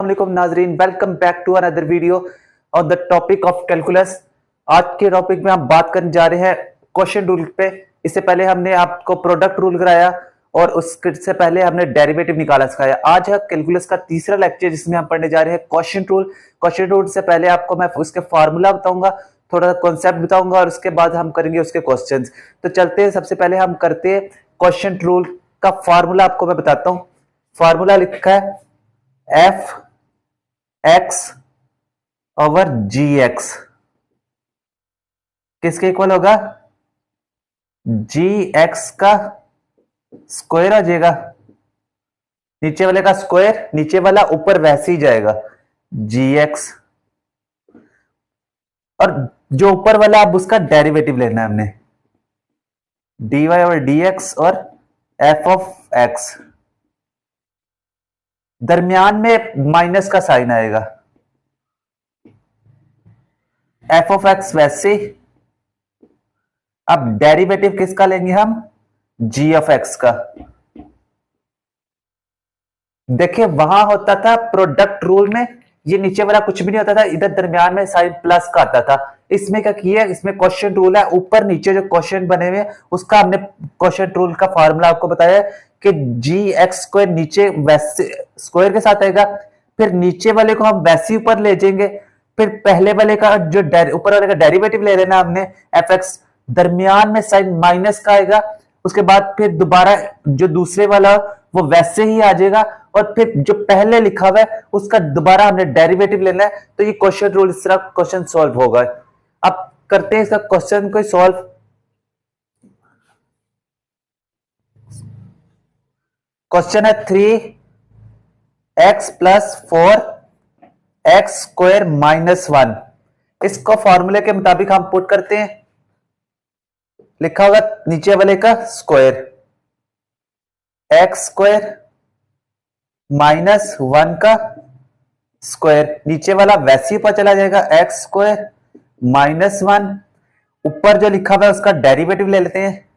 अस्सलामुअलैकुम नाजरीन, welcome back to another video on the topic of calculus. आज के टॉपिक में हम बात करने जा रहे हैं क्वेश्चन रूल पे। इससे पहले हमने आपको प्रोडक्ट रूल कराया और उससे पहले हमने डेरिवेटिव निकाला सिखाया। आज है कैलकुलस का तीसरा लेक्चर जिसमें हम पढ़ने जा रहे हैं क्वेश्चन रूल। क्वेश्चन रूल से पहले आपको मैं उसके फार्मूला बताऊंगा, थोड़ा कॉन्सेप्ट बताऊंगा और उसके बाद हम करेंगे उसके क्वेश्चंस। तो चलते हैं, सबसे पहले हम करते हैं क्वेश्चन रूल का फार्मूला। आपको मैं बताता हूँ। फार्मूला लिखा है एफ एक्स ओवर जी एक्स किसके इक्वल होगा? जी एक्स का स्क्वायर आ जाएगा, नीचे वाले का स्क्वायर, नीचे वाला ऊपर वैसे ही जाएगा जी एक्स, और जो ऊपर वाला अब उसका डेरिवेटिव लेना है हमने, डी वाई और डी एक्स और एफ ऑफ एक्स। दरमियान में माइनस का साइन आएगा, एफ ऑफ एक्स वैसे। अब डेरिवेटिव किसका लेंगे हम? जी ऑफ एक्स का। देखिए वहां होता था प्रोडक्ट रूल में ये नीचे वाला कुछ भी नहीं होता था, इधर दरमियान में साइन प्लस का आता था। इसमें क्या किया, इसमें क्वेश्चन रूल है, ऊपर नीचे जो क्वेश्चन बने हुए उसका हमने क्वेश्चन रूल का फार्मूला आपको बताया कि जी एक्स स्क्वायर नीचे वैसे स्क्वायर के साथ आएगा, फिर नीचे वाले को हम वैसे ऊपर ले जाएंगे, फिर पहले वाले का जो ऊपर वाले का डेरिवेटिव ले लेना हमने एफ एक्स, दरमियान में साइन माइनस का आएगा, उसके बाद फिर दोबारा जो दूसरे वाला वो वैसे ही आ जाएगा, और फिर जो पहले लिखा हुआ है उसका दोबारा हमने डेरिवेटिव लेना है। तो ये क्वेश्चन रूल, इस तरह क्वेश्चन सॉल्व होगा। अब करते हैं इसका क्वेश्चन को सॉल्व। क्वेश्चन है 3x plus 4x square minus 1। इसको फॉर्मूले के मुताबिक हम पुट करते हैं। लिखा होगा नीचे वाले का स्क्वायर, एक्स स्क्वायर माइनस 1 का स्क्वायर, नीचे वाला वैसे ही ऊपर चला जाएगा, एक्स स्क्वायर माइनस 1। ऊपर जो लिखा हुआ है उसका डेरिवेटिव ले लेते हैं,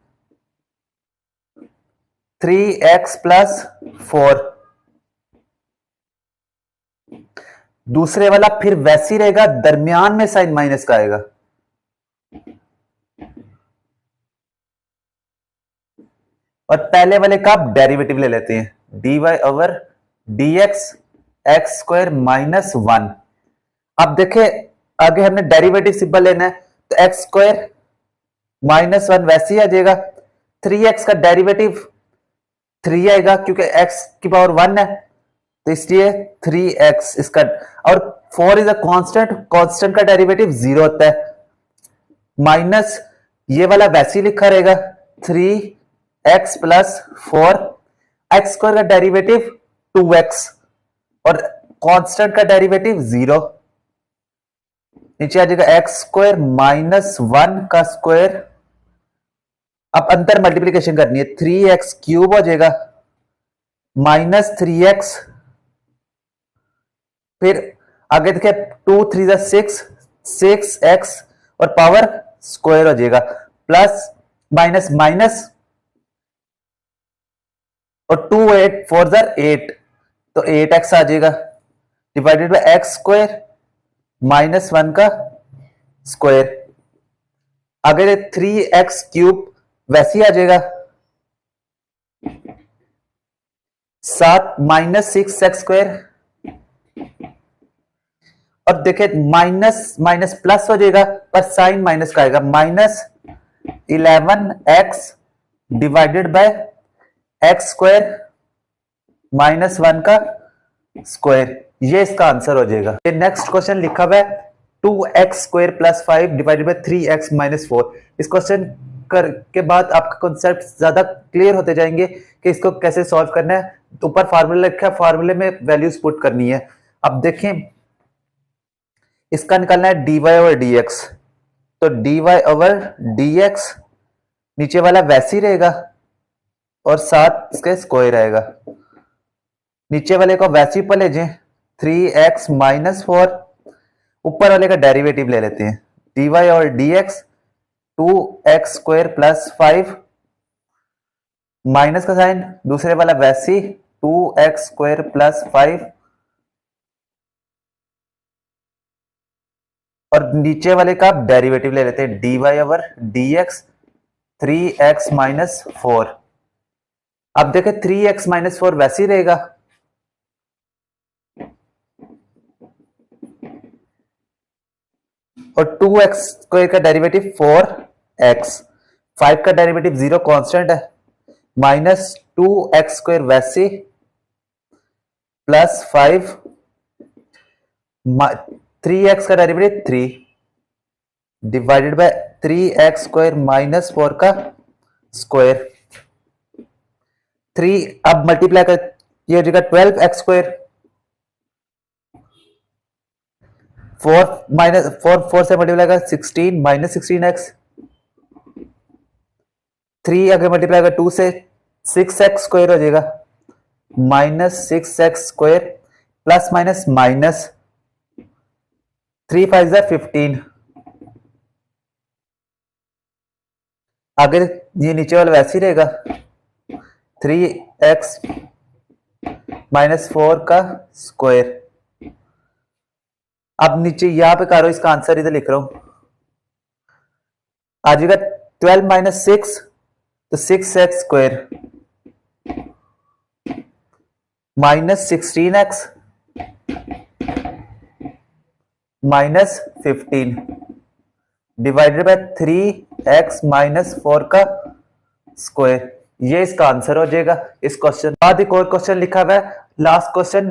3x प्लस 4। दूसरे वाला फिर वैसे ही रहेगा, दरमियान में साइन माइनस का आएगा, और पहले वाले का आप डेरिवेटिव ले लेते हैं, dy over dx x square minus 1। अब देखें आगे हमने डेरिवेटिव सिंपल लेना है, तो एक्स स्क्वायर माइनस 1 वैसे ही आ जाएगा, 3x का डेरिवेटिव 3 आएगा क्योंकि x की पावर 1 है, तो इसलिए 3x इसका, और 4 इज अ कांस्टेंट, कांस्टेंट का डेरिवेटिव 0 होता है, माइनस ये वाला वैसे ही लिखा रहेगा 3x प्लस 4, एक्स स्क्वायर का डेरिवेटिव 2x और कांस्टेंट का डेरिवेटिव 0, नीचे आ जाएगा एक्स स्क्वायर माइनस 1 का स्क्वायर। अब अंतर मल्टीप्लीकेशन करनी है, 3x क्यूब हो जाएगा माइनस 3x, फिर आगे देखे 2 3 6, 6x और पावर स्क्वायर हो जाएगा, प्लस माइनस माइनस, और 2 8 4 8, तो 8x आ जाएगा, divided by x square minus 1 का स्क्वायर। आगे 3x क्यूब वैसे ही आ जाएगा, 7 माइनस 6x स्क्वायर, और देखें माइनस माइनस प्लस हो जाएगा पर साइन माइनस का आएगा, minus 11x divided by x square minus 1 का स्क्वायर। ये इसका आंसर हो जाएगा। ये नेक्स्ट क्वेश्चन लिखा हुआ है 2x square plus 5 divided by 3x minus 4। इस क्वेश्चन के बाद आपका कॉन्सेप्ट ज्यादा क्लियर होते जाएंगे कि इसको कैसे सॉल्व करना है। ऊपर फार्मूला लिखा है, फार्मूले में वैल्यूज पुट करनी है। अब देखें इसका निकालना है dy ओवर dx, तो dy ओवर dx नीचे वाला वैसे ही रहेगा और साथ इसके स्क्वायर आएगा, नीचे वाले को वैसे ही ऊपर ले जाएं, 3x माइनस 4, ऊपर वाले का डेरिवेटिव ले लेते हैं, dy और dx 2x square plus 5, minus का साइन, दूसरे वाला वैसे ही 2x स्क्वायर प्लस 5 और नीचे वाले का आप डेरिवेटिव ले लेते हैं, dy over dx 3x minus 4। अब देखें 3x माइनस 4 वैसे ही रहेगा, और 2x स्क्वायर का डेरिवेटिव 4x, 5 का डेरिवेटिव 0 कांस्टेंट है, माइनस 2x स्क्वायर वैसे प्लस 5, 3x का derivative 3 divided by 3x square minus 4 का स्क्वायर 3। अब मल्टीप्लाई कर, ये हो जाएगा 12x स्क्वायर, 4 माइनस 4 से मल्टीप्लाई कर 16 माइनस 16x, 3 अगर मल्टीप्लाई कर 2 से 6x स्क्वायर हो जाएगा, minus 6x square plus minus minus 3 5 15। अगर ये नीचे वाला वैसे ही रहेगा, 3x माइनस 4 का स्क्वायर। अब नीचे यहां पे करो, इसका आंसर इधर लिख रहा हूं, आ जाएगा 12 माइनस 6 तो 6x square minus 16x minus 15 divided by 3x minus 4 का स्क्वायर। ये इसका आंसर हो जाएगा इस क्वेश्चन। बाद एक और क्वेश्चन लिखा हुआ है, लास्ट क्वेश्चन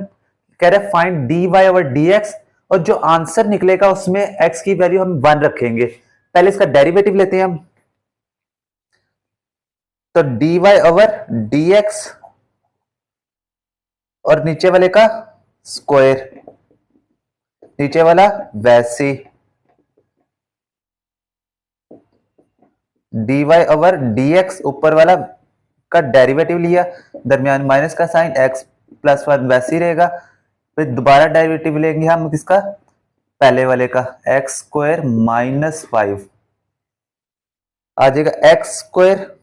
कह रहे फाइंड dy ओवर dx, और जो आंसर निकलेगा उसमें x की वैल्यू हम 1 रखेंगे। पहले इसका डेरिवेटिव लेते हैं हम, तो dy ओवर dx और नीचे वाले का स्क्वायर, नीचे वाला वैसे dy ओवर dx, ऊपर वाला का डेरिवेटिव लिया, दरमियान माइनस का साइन, x प्लस 1 वैसे ही रहेगा। फिर दोबारा डेरिवेटिव लेंगे हम किसका, पहले वाले का, एक्स स्क्वायर माइनस 5 आ जाएगा, एक्स स्क्वायर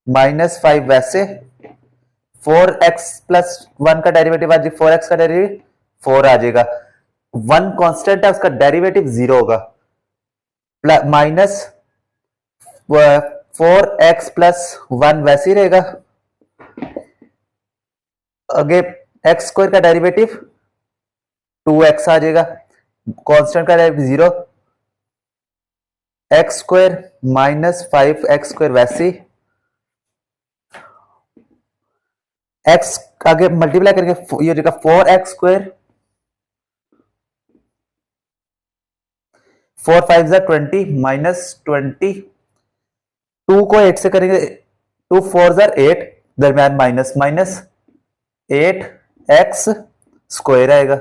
माइनस 5 वैसे 4x प्लस 1 का डेरिवेटिव आ जाएगा, 4x का डेरिवेटिव 4 आ जाएगा, 1 कांस्टेंट है उसका डेरिवेटिव 0 होगा, माइनस 4x प्लस 1 वैसे ही रहेगा। आगे एक्स स्क्वायर का डेरिवेटिव 2x आ जाएगा, कांस्टेंट का derivative 0, x square minus 5x square वैसे ही, एक्स आगे मल्टीप्लाई करके ये हो जाएगा 4x स्क्वायर, 4 5 20 माइनस 20, 2 को 8 से करेंगे, 2 4 8, दरमियान माइनस माइनस 8x स्क्वायर आएगा,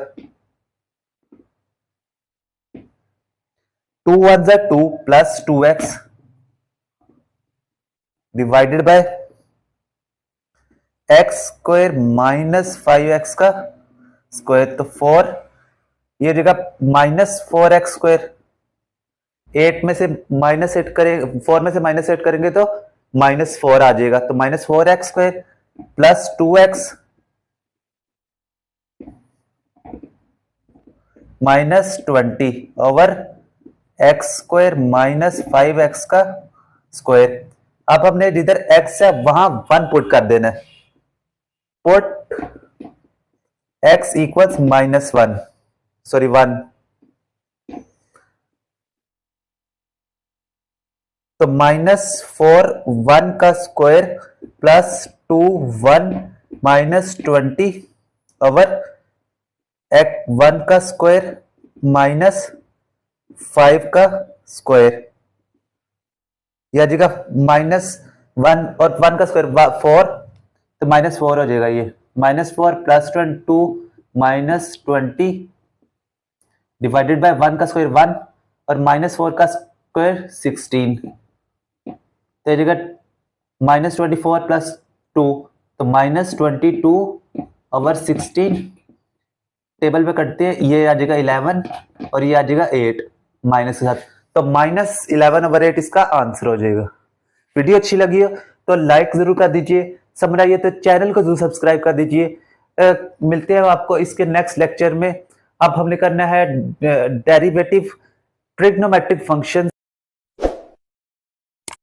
2 1 2 plus 2x divided by x square minus 5x का स्क्वायर, तो 4 ये जगह माइनस 4x स्क्वायर, 8 में से माइनस 8 करेंगे, 4 में से माइनस 8 करेंगे तो माइनस 4 आ जाएगा, तो minus 4x square plus 2x minus 20 over x square minus 5x का स्क्वायर। अब हमने जिधर x है वहां 1 पुट कर देना है, put x equals minus 1, sorry 1, तो माइनस 4 1 का स्क्वायर प्लस 2 1 माइनस 20 ओवर 1 का स्क्वायर माइनस 5 का स्क्वायर, यह जगह माइनस 1 और 1 का स्क्वायर 4, तो माइनस 4 हो जाएगा, ये minus 4 plus 2 minus 20 divided by 1 का स्क्वायर 1 और माइनस 4 का स्क्वायर 16, तो ये जगह माइनस 24 प्लस 2, तो माइनस 22 ओवर 16, टेबल पे करते हैं, ये आ जाएगा 11 और ये आ जाएगा 8 माइनस के साथ, तो माइनस 11 ओवर 8 इसका आंसर हो जाएगा। वीडियो अच्छी लगी हो तो लाइक जरूर कर दीजिए, समझ आइए तो चैनल को जरूर सब्सक्राइब कर दीजिए। मिलते हैं आपको इसके नेक्स्ट लेक्चर में। अब हमने करना है डेरिवेटिव ट्रिग्नोमेट्रिक फंक्शन